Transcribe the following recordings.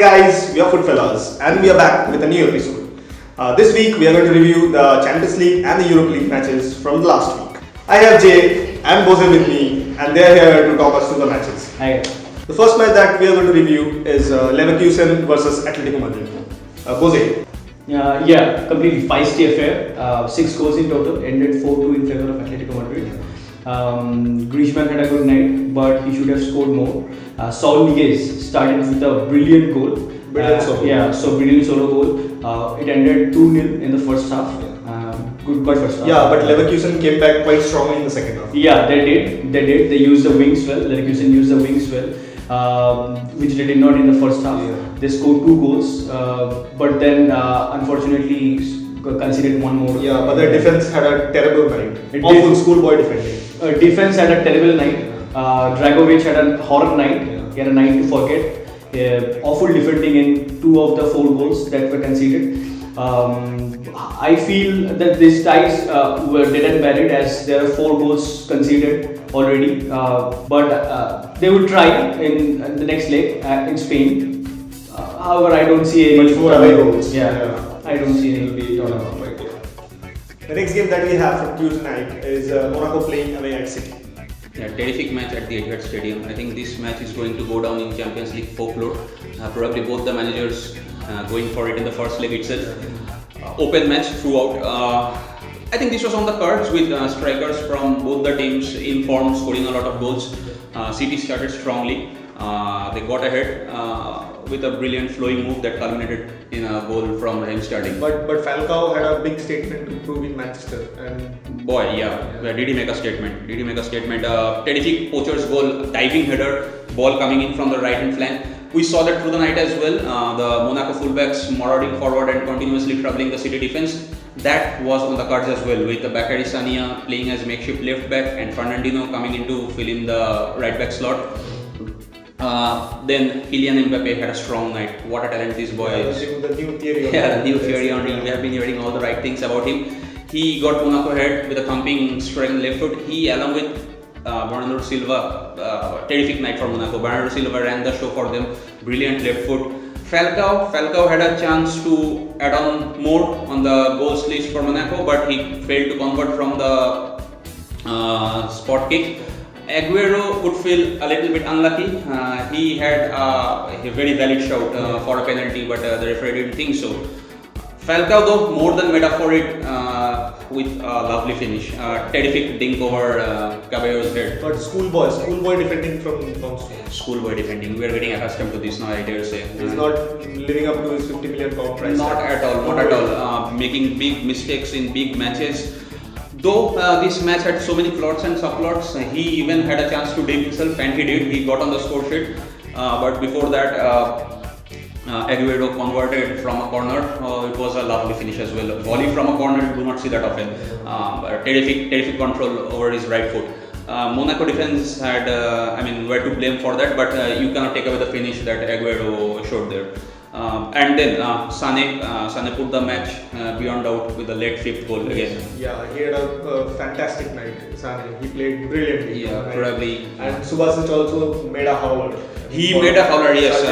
guys, we are FootFellas and we are back with a new episode. This week we are going to review the Champions League and the Europe League matches from the last week. I have Jay and Bose with me and they are here to talk us through the matches. Hi. The first match that we are going to review is Leverkusen versus Atletico Madrid. Bose. Completely feisty affair. 6 goals in total, ended 4-2 in favour of Atletico Madrid. Griezmann had a good night, but he should have scored more. Saul Niguez started with a brilliant goal. Brilliant solo goal. It ended 2-0 in the first half. Good first half. Yeah, but Leverkusen came back quite strongly in the second half. Yeah, they did. They used the wings well. Leverkusen used the wings well, which they did not in the first half. Yeah. They scored 2 goals, but then unfortunately conceded one more. Yeah, but their defense had a terrible night. Awful schoolboy defending. Defense had a terrible night. Dragovic had a horror night. Yeah. He had a night to forget. Awful defending in 2 of the 4 goals that were conceded. I feel that these ties were dead and buried as there are 4 goals conceded already. But they would try in the next leg in Spain. However, I don't see any. But 4 away goals. Yeah, I don't see any. The next game that we have from Tuesday night is Monaco playing away at City. Yeah, terrific match at the Etihad Stadium. I think this match is going to go down in Champions League folklore. Probably both the managers going for it in the first leg itself. Open match throughout. I think this was on the cards with strikers from both the teams in form, scoring a lot of goals. City started strongly. They got ahead with a brilliant flowing move that culminated in a goal from Raheem Sterling. But Falcao had a big statement to prove in Manchester. And boy, did he make a statement? Terrific poacher's goal, diving header, ball coming in from the right hand flank. We saw that through the night as well. The Monaco fullbacks marauding forward and continuously troubling the City defense. That was on the cards as well, with the Bakary Sania playing as makeshift left back and Fernandinho coming in to fill in the right back slot. Then Kylian Mbappe had a strong night. What a talent this boy is. The new theory. The new theory on him. We have been hearing all the right things about him. He got Monaco ahead with a thumping strike in the left foot. He, along with Bernardo Silva, terrific night for Monaco. Bernardo Silva ran the show for them. Brilliant left foot. Falcao had a chance to add on more on the goals list for Monaco, but he failed to convert from the spot kick. Aguero would feel a little bit unlucky. He had a very valid shout for a penalty, but the referee didn't think so. Falcao, though, more than made up for it with a lovely finish. Terrific dink over Caballero's head. But schoolboy defending from Stones. Schoolboy defending. We are getting accustomed to this now, I dare say. He's not living up to his £50 million price. Not at all. Making big mistakes in big matches. Though this match had so many plots and subplots, he even had a chance to dip himself, and he did. He got on the score sheet. But before that, Aguero converted from a corner. It was a lovely finish as well. Volley from a corner, you do not see that often. Terrific control over his right foot. Monaco defense had, were to blame for that, but you cannot take away the finish that Aguero showed there. And then Sane put the match beyond doubt with the late 5th goal again. Yeah, he had a fantastic night. Sane, he played brilliantly. Yeah, probably. And Subasic also made a howler. He made a howler, yes.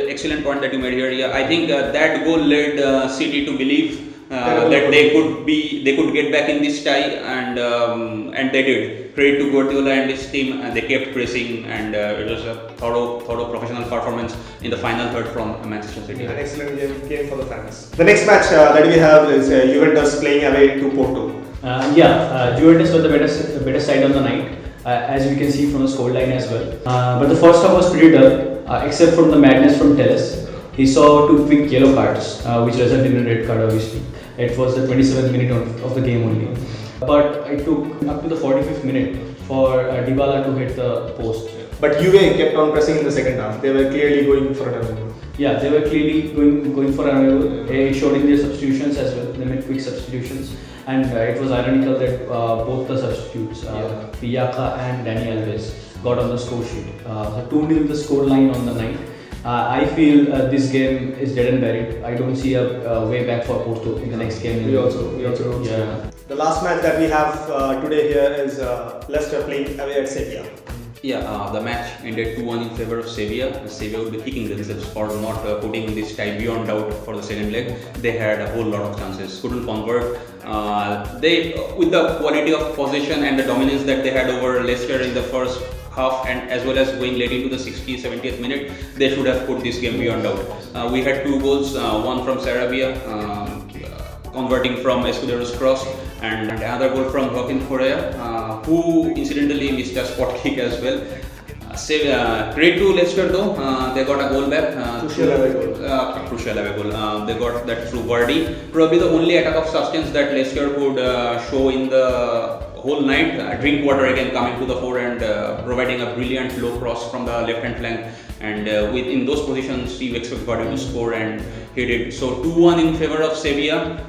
Excellent point that you made here. Yeah, I think that goal led City to believe that they could get back in this tie, and they did. Credit to Guardiola and his team, and they kept pressing, and it was a thorough professional performance in the final third from Manchester City. An excellent game for the fans. The next match that we have is Juventus playing away to Porto. Juventus was the better side on the night, as we can see from the scoreline as well. But the first half was pretty dull, except from the madness from Telles. He saw 2 quick yellow cards, which resulted in a red card obviously. It was the 27th minute of the game only. But it took up to the 45th minute for Dybala to hit the post. But Juve kept on pressing in the second half. They were clearly going for another goal. Yeah, they were clearly going for another goal. It showed in their substitutions as well. They made quick substitutions. And it was ironical that both the substitutes, Piyaka and Dani Alves, got on the score sheet. So 2-0 the score line on the night. I feel this game is dead and buried. I don't see a way back for Porto in the next game. We also don't. Yeah. The last match that we have today here is Leicester playing away at Sevilla. Yeah, the match ended 2-1 in favor of Sevilla. Sevilla would be kicking themselves for not putting this tie beyond doubt for the second leg. They had a whole lot of chances, couldn't convert. They, with the quality of possession and the dominance that they had over Leicester in the first half and as well as going late into the 60th, 70th minute, they should have put this game beyond doubt. We had 2 goals, one from Sarabia, converting from Escudero's cross, and another goal from Joaquin Correa, who incidentally missed a spot kick as well. Great to Leicester though, they got a goal back. Crucial away goal. Crucial away goal. They got that through Vardy. Probably the only attack of substance that Leicester could show in the whole night. Drinkwater again coming to the fore and providing a brilliant low cross from the left hand flank. And in those positions, you expect Vardy to score, and he did. So 2-1 in favor of Sevilla.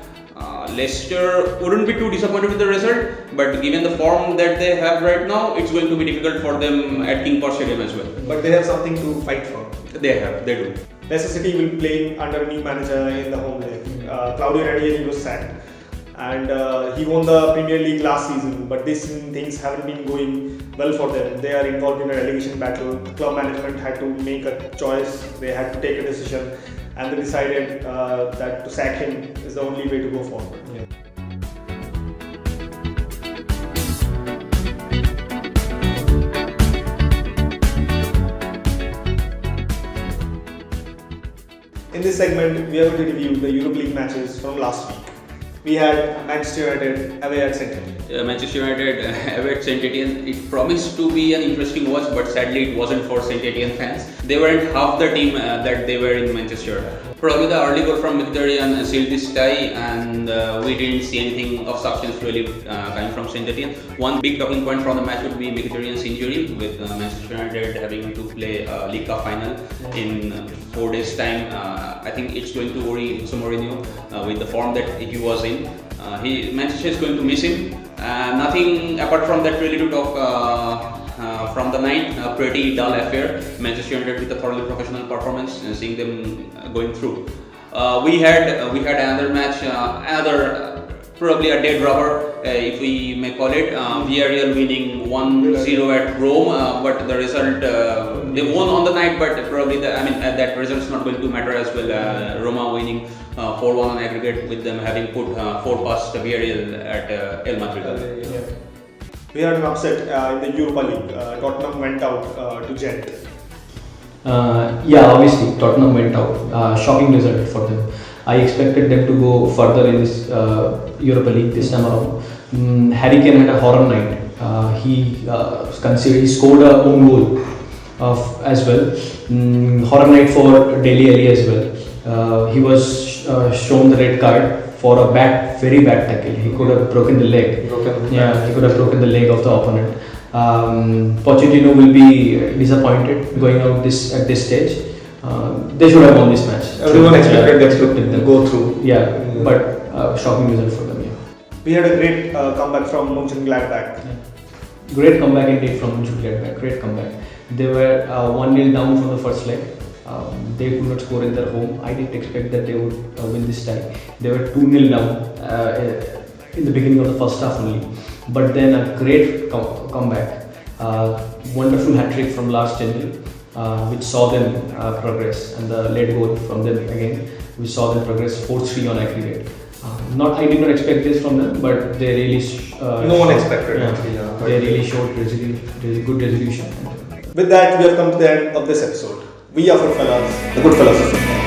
Leicester wouldn't be too disappointed with the result, but given the form that they have right now, it's going to be difficult for them at King Power Stadium as well. But they have something to fight for. They do. Leicester City will be playing under a new manager in the home leg. Claudio Ranieri was sacked, and he won the Premier League last season, but this season things haven't been going well for them. They are involved in a relegation battle. The club management had to make a choice, they had to take a decision, and they decided that to sack him is the only way to go forward. Yeah. In this segment, we are going to review the Europe League matches from last week. We had Manchester United away at St. Etienne. Manchester United away at St. Etienne. It promised to be an interesting watch, but sadly it wasn't for St. Etienne fans. They weren't half the team that they were in Manchester. Probably the early goal from Mkhitaryan sealed this tie, and we didn't see anything of substance really coming from St. Etienne. One big talking point from the match would be Mkhitaryan's injury, with Manchester United having to play a League Cup final in 4 days' time. I think it's going to worry Jose Mourinho with the form that he was in. Manchester is going to miss him. Nothing apart from that really to talk from the night. A pretty dull affair. Manchester United with a thoroughly professional performance, and seeing them going through. We had another match, probably a dead rubber, if we may call it. Villarreal winning 1-0 at Rome, but the result, they won on the night, but probably that result is not going to matter as well. Roma winning 4-1 on aggregate, with them having put 4 past Villarreal at El Madrid. Yeah. We had an upset in the Europa League. Tottenham went out to Gent. Obviously Tottenham went out. Shocking result for them. I expected them to go further in this Europa League this time around. Harry Kane had a horror night. He scored a own goal as well. Horror night for Dele Alli as well. He was shown the red card for a very bad tackle. He could have broken the leg. He could have broken the leg of the opponent. Pochettino will be disappointed going out at this stage. They should have won this match. Everyone expected them to go through. But shocking result for them. We had a great comeback from Mönchengladbach. Great comeback indeed from Mönchengladbach. Great comeback. They were 1-0 down from the first leg. They could not score in their home. I didn't expect that they would win this tie. They were 2-0 down in the beginning of the first half only. But then a great comeback. Wonderful hat-trick from Lars Stindl, which saw them progress, and the late goal from them again, which saw them progress 4-3 on aggregate. I did not expect this from them, but they really no one expected it. They really showed good resolution. With that, we have come to the end of this episode. We are FootFellas, the good fellas of football.